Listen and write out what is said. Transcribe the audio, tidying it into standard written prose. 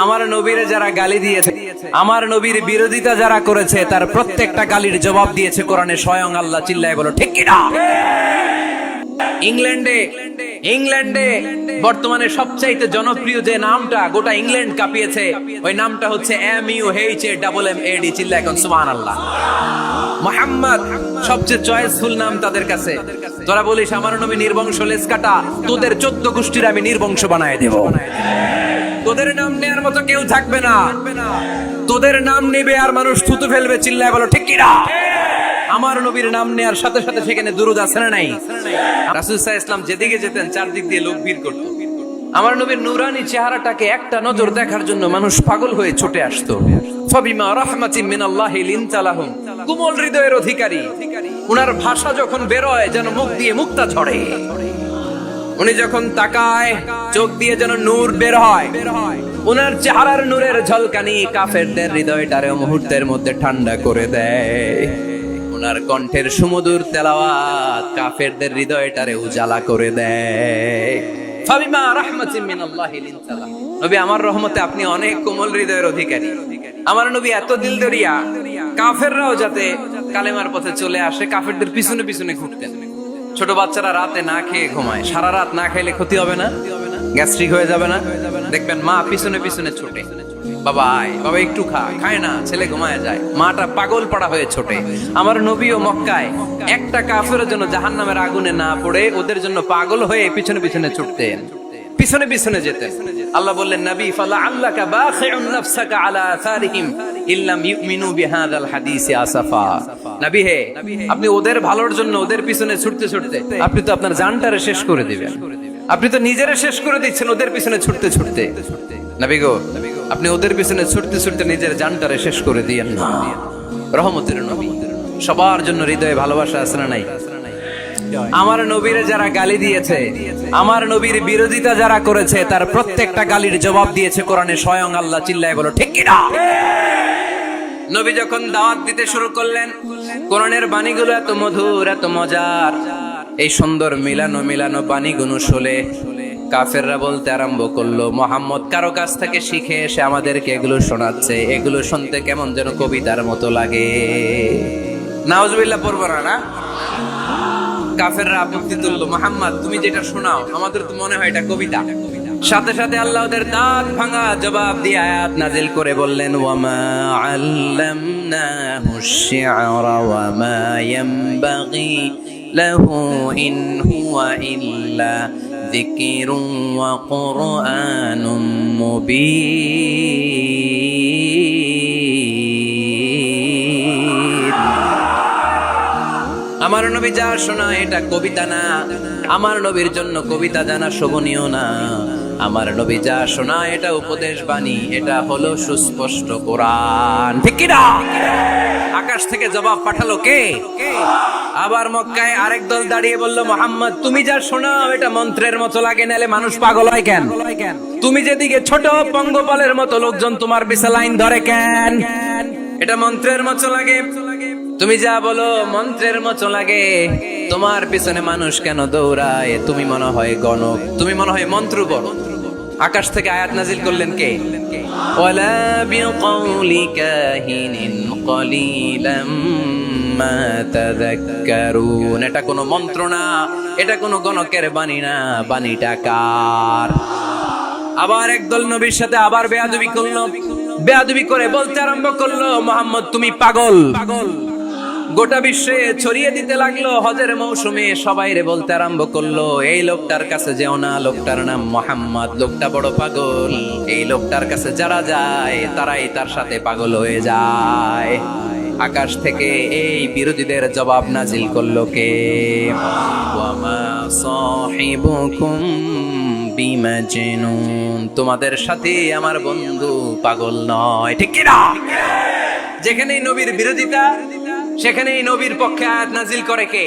আমার নবীরে যারা গালি দিয়েছে, আমার নবীর বিরোধিতা যারা করেছে, তার প্রত্যেকটা গালির জবাব দিয়েছে কোরআনে স্বয়ং আল্লাহ। চিল্লায় বলো ঠিক কিনা? ইংল্যান্ডে বর্তমানে সবচাইতে জনপ্রিয় যে নামটা গোটা ইংল্যান্ড কাঁপিয়েছে, ওই নামটা হচ্ছে MUHAMMAD। চিল্লায় এখন সুবহানাল্লাহ। মুহাম্মদ সবচেয়ে চয়েসফুল নাম তাদের কাছে। তোরা বলিস আমার নবী নির্বংশ লেজ কাটা, তোদের 14 গোষ্ঠীর আমি নির্বংশ বানায় দেব। তোদের নাম নেয়ার মতো কেউ থাকবে না, তোদের নাম নেবে আর মানুষ থুতু ফেলবে। চিল্লায় বলো ঠিক কিনা? আমার নবীর নাম নেয়ার সাথে সাথে সেখানে দুরূদ আছে না নাই? রাসূল সাল্লাল্লাহু আলাইহি ওয়াসাল্লাম যেদিকে যেতেন চারদিক দিয়ে লোক ভিড় করত। আমার নবীর নূরানী চেহারাটাকে একটা নজর দেখার জন্য মানুষ পাগল হয়ে ছুটে আসতো। ফাবিমা রাহমাতিন মিনাল্লাহি লিনতা লাহুম, কোমল হৃদয়ের অধিকারী। উনার ভাষা যখন বের হয় যেন মুখ দিয়ে মুক্তা ঝরে। উনি যখন তাকায় চোখ দিয়ে যেন নূর বের হয়। উনার চেহারার নূরের ঝলকানি কাফেরদের হৃদয়টারে মুহূর্তের মধ্যে ঠান্ডা করে দেয়। উনার কণ্ঠের সুমধুর তেলাওয়াত কাফেরদের হৃদয়টারে উজালা করে দেয়। ফাবিমা রাহমাতিন মিনাল্লাহি লিনতা লাহুম, নবী আমার রহমতে আপনি অনেক কোমল হৃদয়ের অধিকারী। আমার নবী এত দিলদরিয়া, কাফেররাও যাতে কালেমার পথে চলে আসে কাফেরদের পিছনে পিছনে ঘুরতেন। ছোট বাচ্চারা রাতে না খেয়ে ঘুমায়, সারা রাত না খাইলে ক্ষতি হবে না? গ্যাস্ট্রিক হয়ে যাবে না? দেখবেন মা পিছনে পিছনে ছোটে, বাবা আয়, বাবা একটু খা, খায় না, ছেলে ঘুমায় যায়। মাটা পাগল পাড়া হয়ে ছোটে। আমার নবীও মক্কায় একটা কাফেরের জন্য জাহান্নামের আগুনে না পড়ে ওদের জন্য পাগল হয়ে পিছনে পিছনে ছুটতেন, পিছনে পিছনে যেতেন। আল্লাহ বললেন নবী ফালা আল্লাকা বাখিউন নাফসাকা আলা আসারিহিম ইল্লাম ইউমিনু বিহাদাল হাদিসি আসাফা। নবী হে, আপনি ওদের ভালোর জন্য ওদের পিছনে ছুটতে ছুটতে আপনি তো আপনার জানটারে শেষ করে দিবেন। আপনি তো নিজেরে শেষ করে দিচ্ছেন ওদের পিছনে ছুটতে ছুটতে। নবী গো, আপনি ওদের পিছনে ছুটতে ছুটতে নিজের জানটারে শেষ করে দিয়েন না। রহমতের নবী, সবার জন্য হৃদয়ে ভালোবাসা আছে না নাই? আমার নবীরে যারা গালি দিয়েছে, আমার নবীর বিরোধিতা যারা করেছে, তার প্রত্যেকটা গালির জবাব দিয়েছে কোরআনে স্বয়ং আল্লাহ। চিল্লায় বলো ঠিক কিনা? নবী যখন দাওয়াত দিতে শুরু করলেন, কোরআনের বাণীগুলো এত মধুর, এত মজার, এই সুন্দর মিলানো মিলানো বাণীগুলো শুনে কাফেররা বলতে আরম্ভ করলো, মুহাম্মদ কারো কাছ থেকে শিখে এসে আমাদেরকে এগুলো শোনাচ্ছে, এগুলো শুনতে কেমন যেন কবিতার মতো লাগে। নাউজুবিল্লাহ পড়বো না? কাফেররা আপত্তি তুললো, মুহাম্মদ তুমি যেটা শোনাও আমাদের তো মনে হয় এটা কবিতা। সাথে সাথে আল্লাহ ওদের দাঁত ভাঙা জবাব দিয়ে আয়াত নাজিল করে বললেন, ওয়ামা আল্লামনাহুশ শি'রা ওয়ামা ইয়ানবাগি লাহু ইন হুয়া ইল্লা যিকরুন ওয়া কুরআনুম মুবিন। আমার নবী যা শোনায় এটা কবিতা না, আমার নবীর জন্য কবিতা জানা শোভনীয় না। আমার নবী যা শোনায় এটা উপদেশ বাণী, এটা হলো সুস্পষ্ট কোরআন। ঠিক কি না? আকাশ থেকে জবাব পাঠালো কে? আবার মক্কায় আরেক দল দাঁড়িয়ে বলল, মুহাম্মদ তুমি যা শোনাও এটা মন্ত্রের মতো লাগে, নালে মানুষ পাগল হয় কেন? তুমি যেদিকে ছোট পঙ্গপালের মতো লোকজন তোমার পিছে লাইন ধরে কেন? এটা মন্ত্রের মতো লাগে। তুমি যা বলো মন্ত্রের মতো লাগে, তোমার পিছনে মানুষ কেন দৌড়ায়? তুমি মনে হয় গণক, তুমি মনে হয় মন্ত্র বড়। আকাশ থেকে আয়াত নাজিল করলেন কে? ওয়ালা বিকাউলি কাহিনিন কলিলাম মা তাযাক্কারুন। এটা কোনো মন্ত্র না, এটা কোনো গণকের বাণী না, বাণীটা কার? আবার একদল নবীর সাথে আবার বেয়াদবি করলো, বেয়াদবি করে বলতে আরম্ভ করলো, মুহাম্মদ তুমি পাগল। গোটা বিশ্বে ছড়িয়ে দিতে লাগলো। হজের মৌসুমে সবাই রে বলতে আরম্ভ করলো, এই লোকটার কাছে যেও না, লোকটার নাম মুহাম্মদ, লোকটা বড় পাগল। এই লোকটার কাছে যারা যায় তারাই তার সাথে পাগল হয়ে যায়। আকাশ থেকে এই বিরোধীদের জবাব নাজিল করলো কে? ওয়ামা সাহিবুকুম বিমাজনুন, তোমাদের সাথে আমার বন্ধু পাগল নয়। ঠিক কি না? যেখানেই নবীর বিরোধিতা সেখানেই নবীর পক্ষে আয়াত নাজিল করে কে?